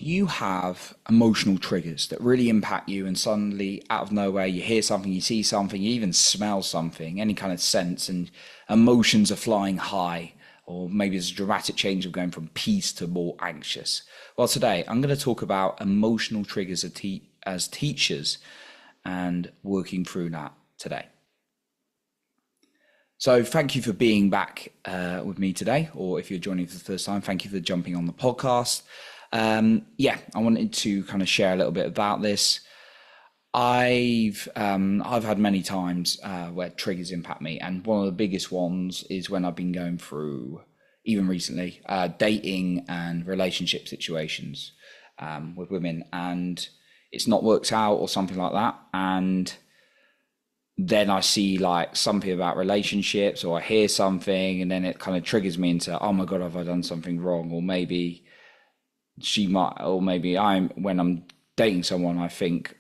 Do you have emotional triggers that really impact you and suddenly out of nowhere you hear something, you see something, you even smell something, any kind of sense, and emotions are flying high, or maybe there's a dramatic change of going from peace to more anxious? Well, today I'm going to talk about emotional triggers as teachers and working through that today. So thank you for being back with me today, or if you're joining for the first time, thank you for jumping on the podcast. I wanted to kind of share a little bit about this. I've had many times where triggers impact me, and one of the biggest ones is when I've been going through, even recently, dating and relationship situations with women, and it's not worked out or something like that, and then I see like something about relationships, or I hear something, and then it kind of triggers me into, oh my God, have I done something wrong? Or maybe she might, or maybe when I'm dating someone, I think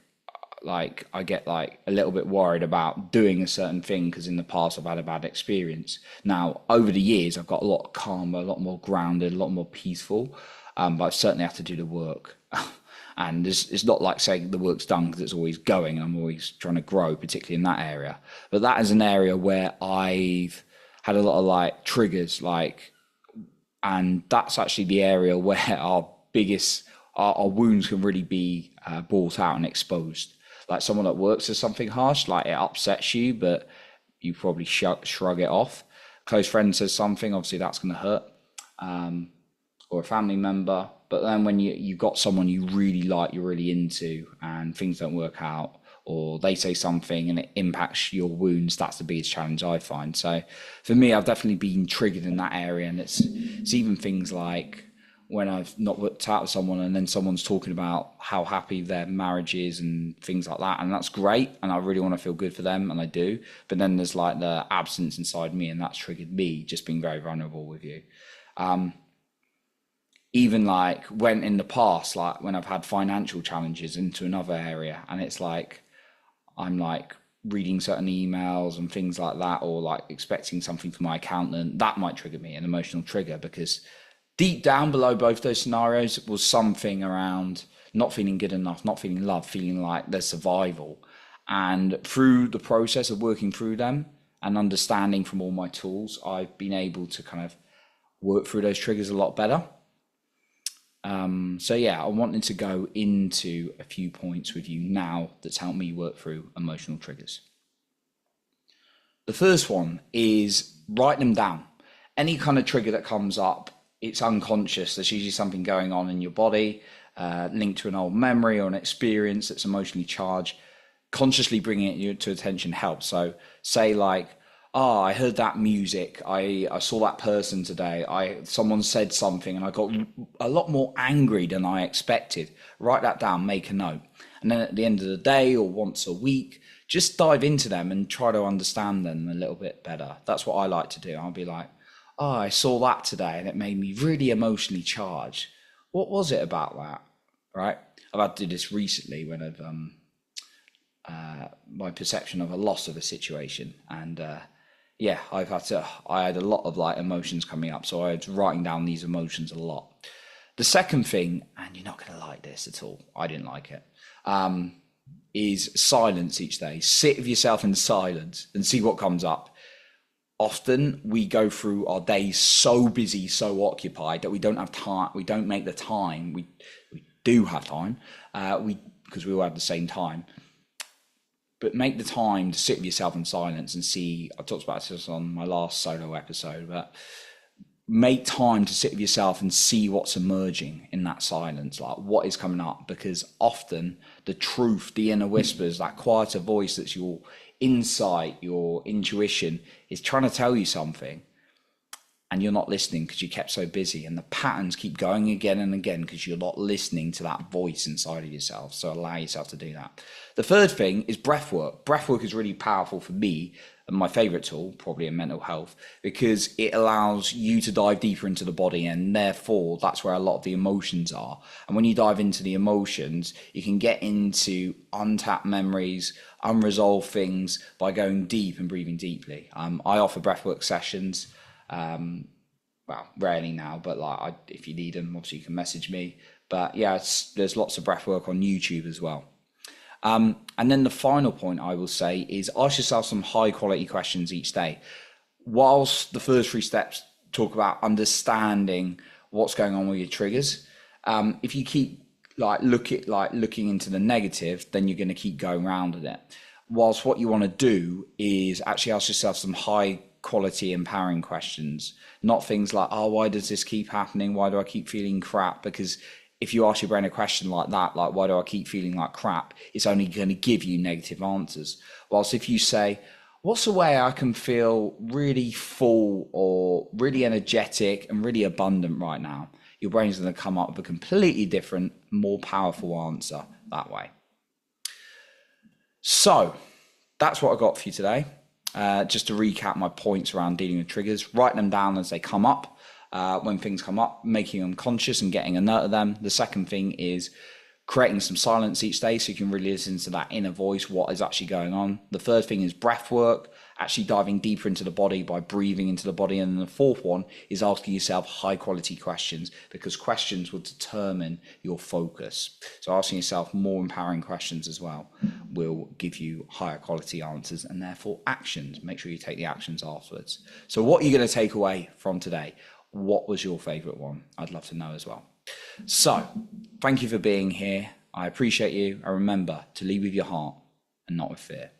like I get like a little bit worried about doing a certain thing because in the past I've had a bad experience. Now, over the years, I've got a lot calmer, a lot more grounded, a lot more peaceful, but I certainly have to do the work. And it's not like saying the work's done because it's always going. I'm always trying to grow, particularly in that area. But that is an area where I've had a lot of like triggers, and that's actually the area where our wounds can really be brought out and exposed. Like someone that works as something harsh, like it upsets you, but you probably shrug it off. Close friend says something, obviously that's going to hurt, or a family member. But then when you've got someone you really like, you're really into, and things don't work out, or they say something and it impacts your wounds, that's the biggest challenge I find. So for me, I've definitely been triggered in that area, and it's even things like when I've not worked out with someone and then someone's talking about how happy their marriage is and things like that. And that's great. And I really want to feel good for them, and I do. But then there's like the absence inside me, and that's triggered me just being very vulnerable with you. Even like when in the past, like when I've had financial challenges into another area, and it's like I'm like reading certain emails and things like that, or like expecting something from my accountant, that might trigger me, an emotional trigger, because deep down below both those scenarios was something around not feeling good enough, not feeling loved, feeling like there's survival. And through the process of working through them and understanding from all my tools, I've been able to kind of work through those triggers a lot better. I wanted to go into a few points with you now that's helped me work through emotional triggers. The first one is write them down. Any kind of trigger that comes up, it's unconscious. There's usually something going on in your body, linked to an old memory or an experience that's emotionally charged. Consciously bringing it to attention helps. So say like, I heard that music. I saw that person today. Someone said something and I got a lot more angry than I expected. Write that down, make a note. And then at the end of the day or once a week, just dive into them and try to understand them a little bit better. That's what I like to do. I'll be like, I saw that today and it made me really emotionally charged. What was it about that? Right? I've had to do this recently when I've my perception of a loss of a situation, and I had a lot of like emotions coming up, so I was writing down these emotions a lot. The second thing, and you're not going to like this at all, I didn't like it, is silence each day. Sit with yourself in silence and see what comes up. Often we go through our days so busy, so occupied that we don't have time. We don't make the time. We do have time, because we all have the same time. But make the time to sit with yourself in silence and see. I talked about this on my last solo episode, but make time to sit with yourself and see what's emerging in that silence, like what is coming up, because often the truth, the inner whispers, that quieter voice that's your insight, your intuition is trying to tell you something, and you're not listening because you kept so busy, and the patterns keep going again and again because you're not listening to that voice inside of yourself. So allow yourself to do that. The third thing is breath work. Breath work is really powerful for me, and my favorite tool probably in mental health, because it allows you to dive deeper into the body, and therefore that's where a lot of the emotions are. And when you dive into the emotions, you can get into untapped memories, unresolved things by going deep and breathing deeply. I offer breathwork sessions well, rarely now, but like if you need them, obviously you can message me. But yeah, there's lots of breath work on YouTube as well. And then the final point I will say is ask yourself some high quality questions each day. Whilst the first three steps talk about understanding what's going on with your triggers, if you keep looking into the negative, then you're going to keep going around with it. Whilst what you want to do is actually ask yourself some high quality empowering questions, not things like, oh, why does this keep happening? Why do I keep feeling crap? Because if you ask your brain a question like that, like, why do I keep feeling like crap? It's only going to give you negative answers. Whilst if you say, what's a way I can feel really full or really energetic and really abundant right now? Your brain's going to come up with a completely different, more powerful answer that way. So that's what I got for you today. Just to recap my points around dealing with triggers, write them down as they come up. When things come up, making them conscious and getting a note of them. The second thing is creating some silence each day so you can really listen to that inner voice, what is actually going on. The third thing is breath work, actually diving deeper into the body by breathing into the body. And then the fourth one is asking yourself high quality questions, because questions will determine your focus. So asking yourself more empowering questions as well will give you higher quality answers and therefore actions. Make sure you take the actions afterwards. So what are you going to take away from today? What was your favorite one? I'd love to know as well. So thank you for being here. I appreciate you. And remember to lead with your heart and not with fear.